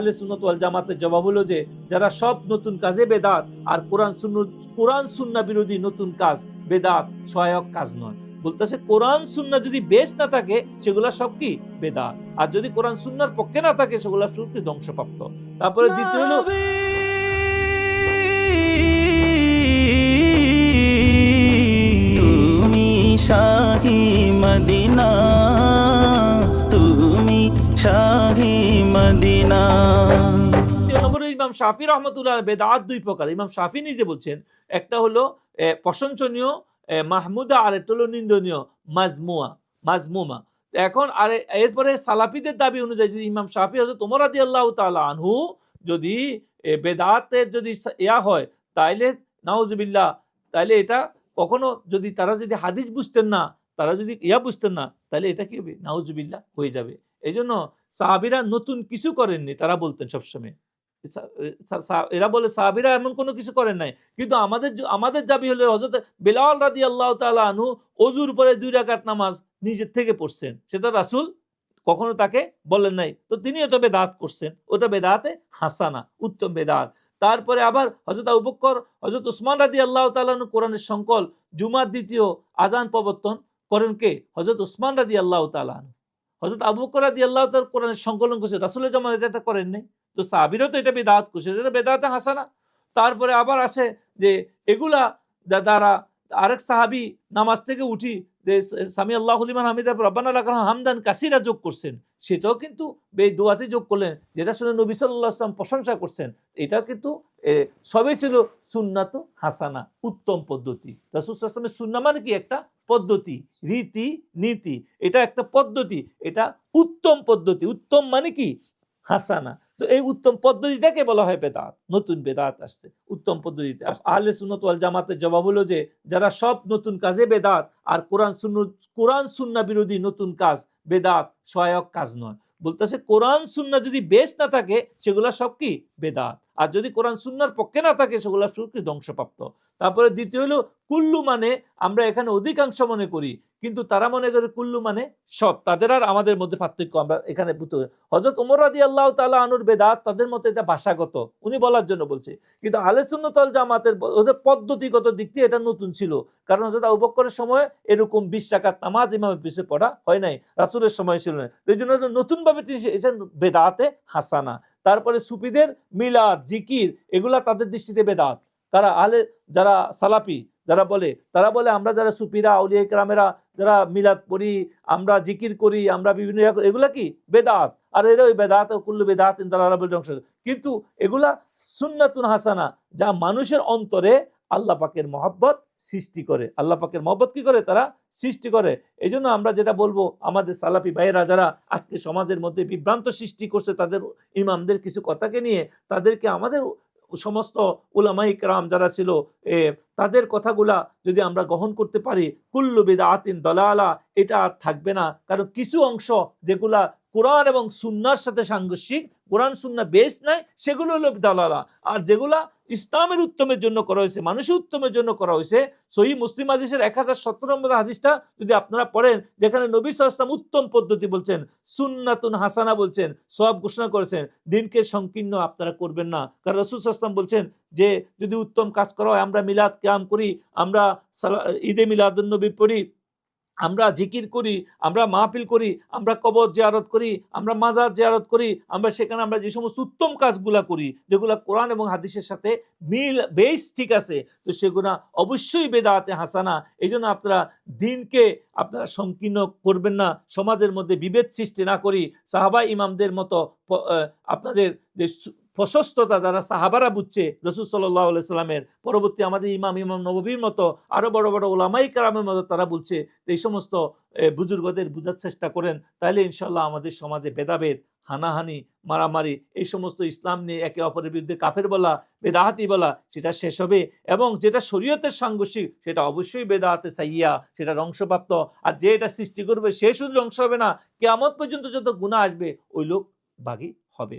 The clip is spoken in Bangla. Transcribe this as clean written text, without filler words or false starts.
আহলে সুন্নাত ওয়াল জামাতের জবাব হলো যে যারা সব নতুন কাজে বেদাত আর কোরআন সুন্নাহ বিরোধী নতুন কাজ বেদাত, সহায়ক কাজ নয়। বলতেছে কোরআন সুন্নাহ যদি বেশ না থাকে সেগুলা সব কি বেদাত, আর যদি কোরআন সুন্নাহর পক্ষে না থাকে সেগুলা সব কি ধ্বংসপ্রাপ্ত। তারপরে দ্বিতীয় হলো তুমি শাহী মদিনা, তুমি শাহী মদিনা। ইমাম শাফি রহমতুল্লাহ বেদাত দুই প্রকার। ইমাম শাফি নিজে বলছেন, একটা হলো প্রশংসনীয় মাহমুদা, আর একটা হলো নিন্দনীয় মাজমুমা। এখন আর এরপরে সালাফিদের দাবি অনুযায়ী যদি ইমাম শাফি হযরত ওমর রাদিয়াল্লাহু তাআলা আনহু যদি বেদাতের যদি ইয়া হয় তাইলে নাউজুবিল্লাহ, তাইলে এটা কখনো যদি তারা যদি হাদিস বুঝতেন না, তারা যদি ইয়া বুঝতেন না, তাহলে এটা কি হবে? নাউজুবিল্লাহ হয়ে যাবে। এই জন্য সাহাবীরা নতুন কিছু করেননি, তারা বলতেন সবসময়। এরা বলে সাহাবীরা এমন কোনো কিছু করেন নাই, কিন্তু আমাদের দাবি হলো হযরত বেলাল রাদিয়াল্লাহু তাআলা আনহু ওযুর পরে 2 রাকাত নামাজ নিজের থেকে পড়ছেন, সেটা রাসূল কখনো তাকে বলেন নাই, তো তিনিও তো বেদাত করছেন, ওটা বেদাতে হাসানা, উত্তম বেদাত। তারপরে আবার হযরত আবু বকর, হযরত উসমান রাদিয়াল্লাহু তাআলা আনহু কোরআনের সংকল জুমার দ্বিতীয় আযান প্রবর্তন করেন কে? হযরত উসমান রাদিয়াল্লাহু তাআলা আনহু। হযরত আবু বকর রাদিয়াল্লাহু তাআলা কোরআনের সংকলন করেছে, রাসূলের জামানায় এটা করেন নাই, তো সাহাবীরাও তো এটা বেদাত করছে, এটা বেদাতে হাসানা। তারপরে আবার আছে যে এগুলা দ্বারা আরেক সাহাবী নামাজ থেকে উঠি যে সামি আল্লাহু লিমান হামিদা রব্বানা লাকাল হামদান কাসীরা যোগ করছেন, সেটাও কিন্তু দোয়াতে যোগ করলেন, যেটা শুনে নবী সাল্লাল্লাহু আলাইহি ওয়াসাল্লাম প্রশংসা করছেন। এটাও কিন্তু সবই ছিল সুন্নাত হাসানা, উত্তম পদ্ধতি। রাসূল সাল্লাল্লাহু আলাইহি ওয়াসাল্লামের সুন্নাহ মানে কি? একটা পদ্ধতি, রীতি নীতি, এটা একটা পদ্ধতি, এটা উত্তম পদ্ধতি। উত্তম মানে কি? হাসানা। তো এই উত্তম পদ্ধতিটাকে বলা হয় বেদাত। নতুন বেদাত আসছে উত্তম পদ্ধতিতে। আহলে সুন্নাত ওয়াল জামাতের জবাব হলো যে যারা সব নতুন কাজে বেদাত আর কোরআন সুন্নাহ বিরোধী নতুন কাজ বেদাত, সহায়ক কাজ নয়। বলতেছে কোরআন সুন্নাহ যদি বেশ না থাকে সেগুলা সব কি বেদাত, আর যদি কোরআন সুন্নাহর পক্ষে না থাকে সেগুলা সব কি ধ্বংসপ্রাপ্ত। তারপরে দ্বিতীয় হলো কুল্লু, মানে আমরা এখানে অধিকাংশ মনে করি, কিন্তু তারা মনে করে কুল্লু মানে সব। তাদের আর আমাদের মধ্যে পার্থক্য আমরা এখানে বুঝতে। হযরত ওমর রাদিয়াল্লাহু তাআলা আনহুর বেদাত, তাদের মতে এটা ভাষাগত, উনি বলার জন্য বলছে, কিন্তু আহলে সুন্নাত ওয়াল জামাতের ওদের পদ্ধতিগত দিক থেকে এটা নতুন ছিল। কারণ হযরত আবু বকরের সময় এরকম 20 রাকাত নামাজ ইমামের পিছনে পড়া হয় নাই, রাসূলের সময় ছিল না, এই জন্য নতুন ভাবে এটা বেদাতে হাসানা। তারপরে সুফিদের মিলাদ জিকির এগুলা তাদের দৃষ্টিতে বেদাত। তারা যারা সালাফি তারা বলে আমরা যারা সুফিরা আউলিয়া কেরামেরা যারা মিলাদ পড়ি, আমরা জিকির করি, আমরা বিভিন্ন এগুলা কি বেদাত, আর এরা ওই বেদাত কুল্লু বেদাতিন দালালাতুল অংশ। কিন্তু এগুলা সুন্নাতুন হাসানা, যা মানুষের অন্তরে আল্লাহ পাকের মহব্বত সৃষ্টি করে। আল্লাহ পাকের মহব্বত কি করে? তারা সৃষ্টি করে। এই জন্য আমরা যেটা বলবো, আমাদের সালাফি ভাইয়েরা যারা আজকে সমাজের মধ্যে বিভ্রান্ত সৃষ্টি করছে তাদের ইমামদের কিছু কথাকে নিয়ে, তাদেরকে আমাদের সমস্ত উলামায়ে কেরাম যারা ছিল তাদের কথাগুলা যদি আমরা গ্রহণ করতে পারি, কুল্লু বিদআতিন দালালা, এটা আর থাকবে না। কারণ কিছু অংশ যেগুলা কোরআন এবং সুন্নাহর সাথে সাংঘর্ষিক, কোরআন সুন্নাহ বেস নাই, সেগুলো হলো দালালা। আর যেগুলা ইসলামের উত্তমের জন্য করা হয়েছে, মানুষের উত্তমের জন্য করা হয়েছে, সহিহ মুসলিম হাদিসের 1017 নম্বর হাদিসটা যদি আপনারা পড়েন, যেখানে নবী সাল্লাল্লাহু আলাইহি ওয়াসাল্লাম উত্তম পদ্ধতি বলছেন, সুন্নাতুন হাসানা বলছেন, সওয়াব ঘোষণা করেছেন, দিনকে সংকীর্ণ আপনারা করবেন না। কারণ রাসূল সাল্লাল্লাহু আলাইহি ওয়াসাল্লাম বলছেন যে যদি উত্তম কাজ করা হয়, আমরা মিলাদ কিয়াম করি, আমরা ঈদে মিলাদুন নবী পড়ি, আমরা জিকির করি, আমরা মাহফিল করি, আমরা কবর জিয়ারত করি, আমরা মাজার জিয়ারত করি, আমরা সেখানে আমরা যে সমস্ত উত্তম কাজগুলা করি যেগুলো কোরআন এবং হাদিসের সাথে মিল বেশ ঠিক আছে, তো সেগুলো অবশ্যই বেদাতে হাসানা। এই জন্য আপনারা দিনকে আপনারা সংকীর্ণ করবেন না, সমাজের মধ্যে বিভেদ সৃষ্টি না করি, সাহাবা ইমামদের মতো আপনাদের যে প্রশস্ততা যারা সাহাবারা বুঝছে রাসূল সাল্লাল্লাহু আলাইহি সাল্লামের পরবর্তী আমাদের ইমাম নববীর মতো আরো বড় বড় উলামায়ে কেরামের মতো তারা বলছে, এই সমস্ত বুজুর্গদের বোঝার চেষ্টা করেন, তাহলে ইনশাআল্লাহ আমাদের সমাজে ভেদাভেদ, হানাহানি, মারামারি, এই সমস্ত ইসলাম নিয়ে একে অপরের বিরুদ্ধে কাফের বলা, বেদাহাতি বলা, সেটা শেষ হবে। এবং যেটা শরীয়তের সাংঘর্ষিক সেটা অবশ্যই বেদাতে সাইয়্যা, সেটা ধ্বংসপ্রাপ্ত। আর যে এটা সৃষ্টি করবে সে শুধু ধ্বংস হবে না, কিয়ামত পর্যন্ত যত গুনাহ আসবে ওই লোক ভাগী হবে।